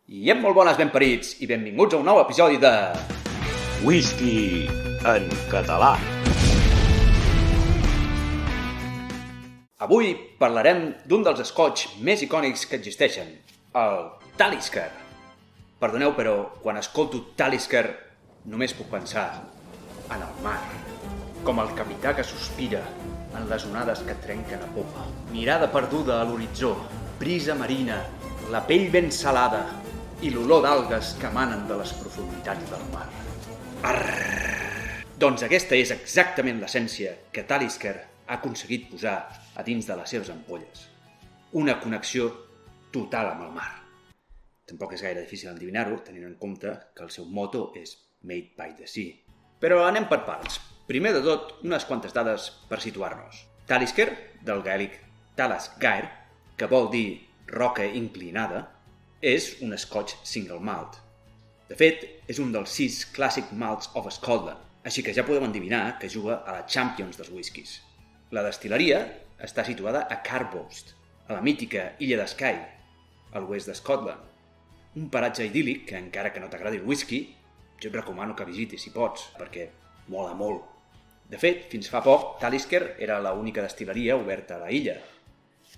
I molt bones, ben parits, i benvinguts a un nou episodi de... Whisky en català. Avui parlarem d'un dels scotch més icònics que existeixen, el Talisker. Perdoneu, però quan escolto Talisker només puc pensar en el mar. Com el capità que sospira en les onades que trenquen a popa. Mirada perduda a l'horitzó, brisa marina, la pell ben salada i l'olor d'algues que emanen de les profunditats del mar. Arrrr! Doncs aquesta és exactament l'essència que Talisker ha aconseguit posar a dins de les seves ampolles. Una connexió total amb el mar. Tampoc és gaire difícil endevinar-ho, tenint en compte que el seu moto és Made by the Sea. Però anem per parts. Primer de tot, unes quantes dades per situar-nos. Talisker, del gaèlic Talascair, que vol dir roca inclinada, és un scotch single malt. De fet, és un dels 6 Classic Malts of Scotland, així que ja podeu endevinar que juga a la Champions dels whiskies. La destil·leria està situada a Carboast, a la mítica illa de Skye, a l'oest de Scotland. Un paratge idíl·lic que, encara que no t'agradi el whisky, jo et recomano que visitis si pots, perquè mola molt. De fet, fins fa poc, Talisker era l'única destil·leria oberta a la illa,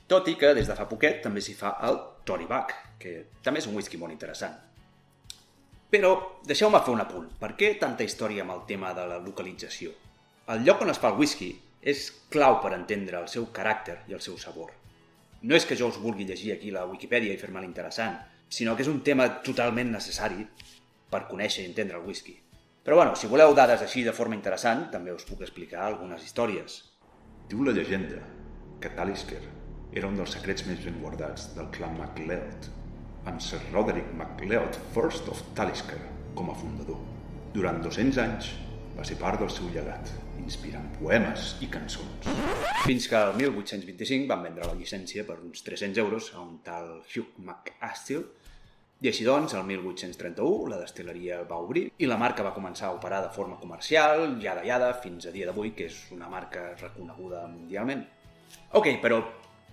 tot i que des de fa poquet també s'hi fa el Tory Buck, que també és un whisky molt interessant. Però deixeu-me fer un apunt. Per què tanta història amb el tema de la localització? El lloc on es fa el whisky és clau per entendre el seu caràcter i el seu sabor. No és que jo us vulgui llegir aquí la Wikipedia i fer-me l'interessant, sinó que és un tema totalment necessari per conèixer i entendre el whisky. Però bueno, si voleu dades així de forma interessant, també us puc explicar algunes històries. Diu la llegenda que Talisker era un dels secrets més ben guardats del clan MacLeod, amb Sir Roderick MacLeod First of Talisker com a fundador. Durant 200 anys va ser part del seu llegat, inspirant poemes i cançons. Fins que el 1825 van vendre la llicència per uns 300 euros a un tal Hugh MacAstill, i així doncs, el 1831, la destil·leria va obrir i la marca va començar a operar de forma comercial, iada, fins a dia d'avui, que és una marca reconeguda mundialment. Ok, però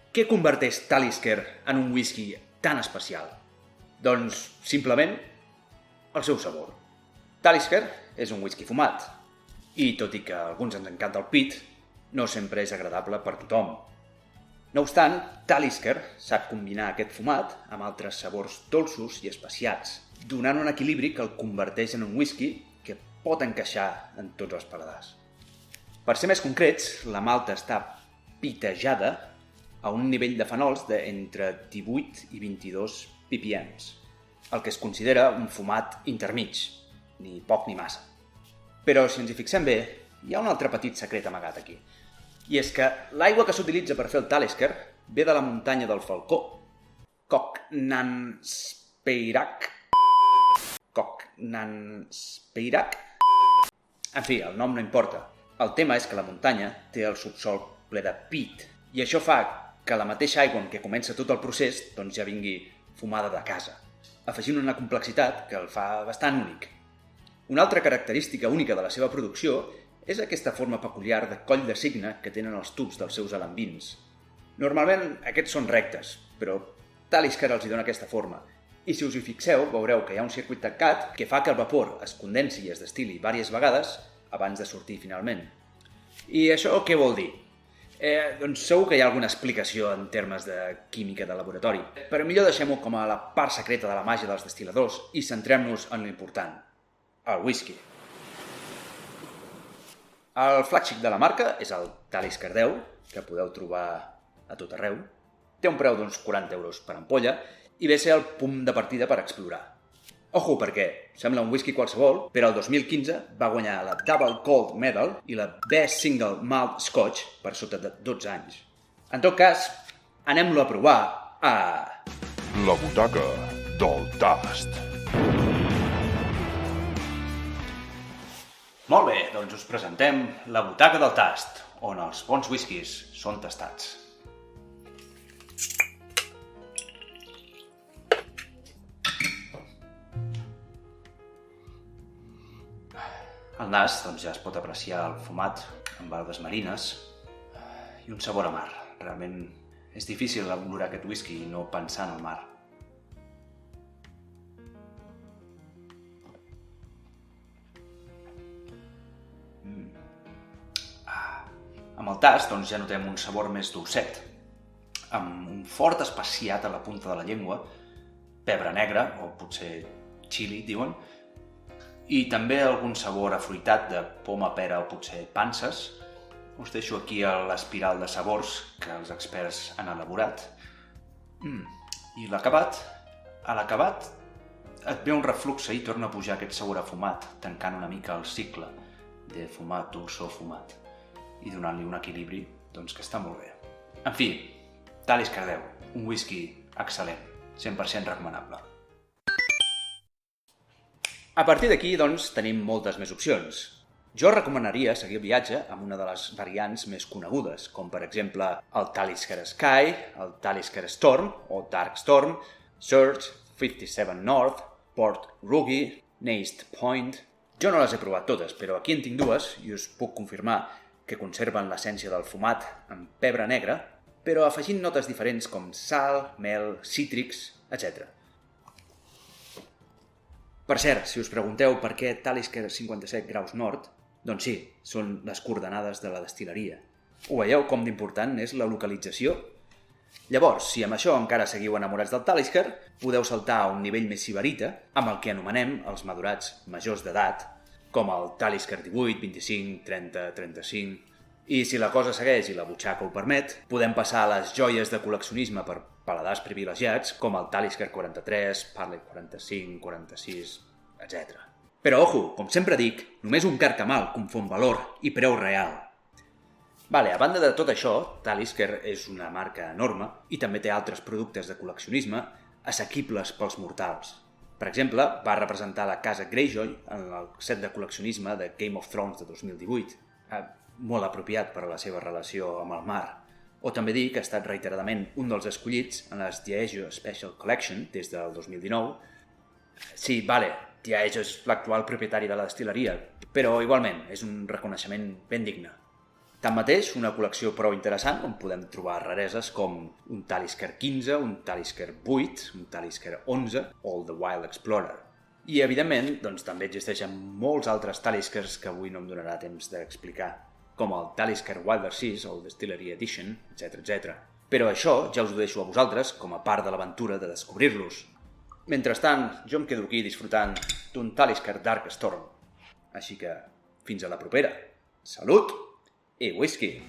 què converteix Talisker en un whisky tan especial? Doncs, simplement, el seu sabor. Talisker és un whisky fumat, i tot i que a alguns ens encanta el pit, no sempre és agradable per tothom. No obstant, Talisker sap combinar aquest fumat amb altres sabors dolços i especiats, donant un equilibri que el converteix en un whisky que pot encaixar en tots els paladars. Per ser més concrets, la malta està pitejada a un nivell de fenols d'entre 18 i 22 ppm, el que es considera un fumat intermig, ni poc ni massa. Però si ens hi fixem bé, hi ha un altre petit secret amagat aquí. I és que l'aigua que s'utilitza per fer el Talisker ve de la muntanya del Falcó, Cocknanspeyrac. En fi, el nom no importa. El tema és que la muntanya té el subsòl ple de pit, i això fa que la mateixa aigua en què comença tot el procés doncs ja vingui fumada de casa, afegint una complexitat que el fa bastant únic. Una altra característica única de la seva producció és aquesta forma peculiar de coll de cigne que tenen els tubs dels seus alambins. Normalment aquests són rectes, però Talisker els hi dona aquesta forma, i si us hi fixeu veureu que hi ha un circuit tancat que fa que el vapor es condensi i es destil·li diverses vegades abans de sortir finalment. I això què vol dir? Doncs segur que hi ha alguna explicació en termes de química de laboratori, però millor deixem-ho com a la part secreta de la màgia dels destil·ladors i centrem-nos en l'important, el whisky. El flagship de la marca és el Talisker 10, que podeu trobar a tot arreu. Té un preu d'uns 40 euros per ampolla i ve a ser el punt de partida per explorar. Ojo, perquè sembla un whisky qualsevol, però el 2015 va guanyar la Double Gold Medal i la Best Single Malt Scotch per sota de 12 anys. En tot cas, anem-lo a provar a... La butaca del tast. Molt bé, doncs us presentem la butaca del tast, on els bons whiskies són tastats. Al nas doncs, ja es pot apreciar el fumat amb algues marines i un sabor amar. Realment és difícil olorar aquest whisky i no pensar en el mar. Amb el tast doncs, ja notem un sabor més dolcet, amb un fort especiat a la punta de la llengua, pebre negre, o potser xili, diuen, i també algun sabor afruitat de poma, pera o potser panses. Us deixo aquí l'espiral de sabors que els experts han elaborat. I l'acabat? A l'acabat et ve un refluxe i torna a pujar aquest sabor afumat, tancant una mica el cicle de fumat, dolçor, fumat, i donant-li un equilibri doncs, que està molt bé. En fi, Talisker 10, un whisky excel·lent, 100% recomanable. A partir d'aquí, doncs, tenim moltes més opcions. Jo recomanaria seguir el viatge amb una de les variants més conegudes, com per exemple el Talisker Sky, el Talisker Storm o Dark Storm, Surge, 57 North, Port Roogie, Nest Point... Jo no les he provat totes, però aquí en tinc dues i us puc confirmar que conserven l'essència del fumat amb pebre negre, però afegint notes diferents com sal, mel, cítrics, etc. Per cert, si us pregunteu per què Talisker 57 graus nord, doncs sí, són les coordenades de la destil·leria. Ho veieu com d'important és la localització? Llavors, si amb això encara seguiu enamorats del Talisker, podeu saltar a un nivell més sibarita amb el que anomenem els madurats majors d'edat, com el Talisker 18, 25, 30, 35... I si la cosa segueix i la butxaca ho permet, podem passar a les joies de col·leccionisme per paladars privilegiats, com el Talisker 43, Parley 45, 46, etc. Però, ojo, com sempre dic, només un carcamal confon valor i preu real. A banda de tot això, Talisker és una marca enorme i també té altres productes de col·leccionisme assequibles pels mortals. Per exemple, va representar la casa Greyjoy en el set de col·leccionisme de Game of Thrones de 2018, molt apropiat per a la seva relació amb el mar. O també dir que ha estat reiteradament un dels escollits en les Diageo Special Collection des del 2019. Sí, Diageo és l'actual propietari de la destil·leria, però igualment és un reconeixement ben digne. Tanmateix, una col·lecció prou interessant on podem trobar rareses com un Talisker 15, un Talisker 8, un Talisker 11 o el The Wild Explorer. I, evidentment, doncs, també existeixen molts altres Taliskers que avui no em donarà temps d'explicar, com el Talisker Wilder Seas o el Distillery Edition, etc. Però això ja us ho deixo a vosaltres com a part de l'aventura de descobrir-los. Mentrestant, jo em quedo aquí disfrutant d'un Talisker Dark Storm. Així que, fins a la propera. Salut! I whisky!